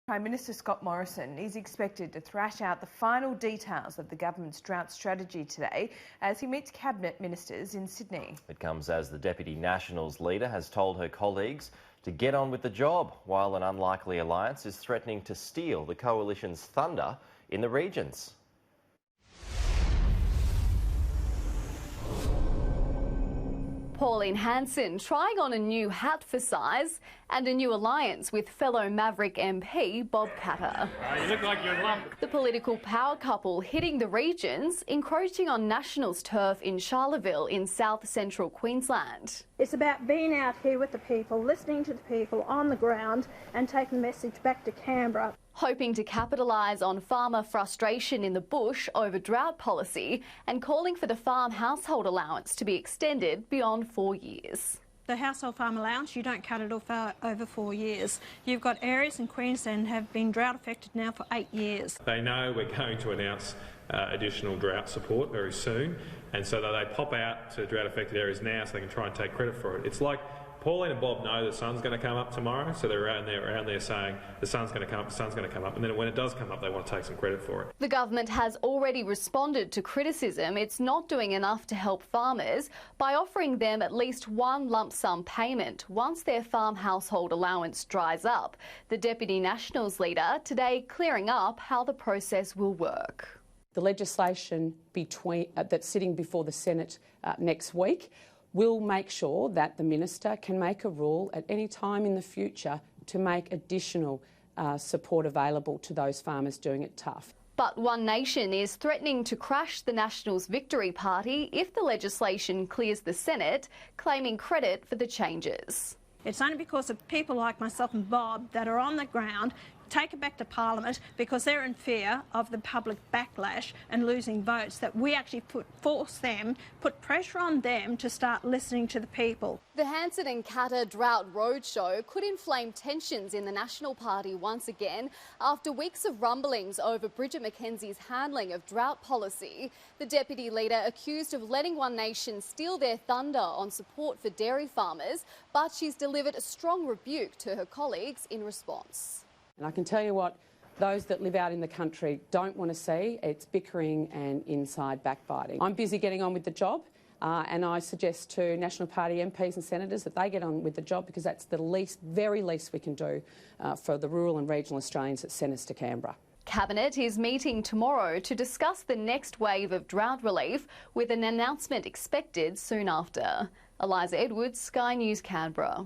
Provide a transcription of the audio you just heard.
Prime Minister Scott Morrison is expected to thrash out the final details of the government's drought strategy today as he meets cabinet ministers in Sydney. It comes as the Deputy Nationals leader has told her colleagues to get on with the job, while an unlikely alliance is threatening to steal the coalition's thunder in the regions. Pauline Hanson trying on a new hat for size and a new alliance with fellow Maverick MP Bob Katter. You look like you're in lump. The political power couple hitting the regions, encroaching on Nationals turf in Charleville in south-central Queensland. It's about being out here with the people, listening to the people on the ground and taking the message back to Canberra. Hoping to capitalise on farmer frustration in the bush over drought policy and calling for the farm household allowance to be extended beyond 4 years. The household farm allowance, you don't cut it off over 4 years. You've got areas in Queensland have been drought affected now for 8 years. They know we're going to announce additional drought support very soon, and so they pop out to drought affected areas now so they can try and take credit for it. It's like Pauline and Bob know the sun's going to come up tomorrow, so they're around there saying the sun's going to come up, the sun's going to come up, and then when it does come up, they want to take some credit for it. The government has already responded to criticism it's not doing enough to help farmers by offering them at least one lump sum payment once their farm household allowance dries up. The Deputy Nationals leader today clearing up how the process will work. The legislation that's sitting before the Senate next week will make sure that the minister can make a rule at any time in the future to make additional support available to those farmers doing it tough. But One Nation is threatening to crash the Nationals' victory party if the legislation clears the Senate, claiming credit for the changes. It's only because of people like myself and Bob that are on the ground, take it back to Parliament because they're in fear of the public backlash and losing votes, that we actually put pressure on them to start listening to the people. The Hanson and Katter Drought Roadshow could inflame tensions in the National Party once again after weeks of rumblings over Bridget McKenzie's handling of drought policy. The deputy leader accused of letting One Nation steal their thunder on support for dairy farmers, but she's delivered a strong rebuke to her colleagues in response. And I can tell you what those that live out in the country don't want to see. It's bickering and inside backbiting. I'm busy getting on with the job and I suggest to National Party MPs and senators that they get on with the job because that's the very least we can do for the rural and regional Australians that sent us to Canberra. Cabinet is meeting tomorrow to discuss the next wave of drought relief, with an announcement expected soon after. Eliza Edwards, Sky News, Canberra.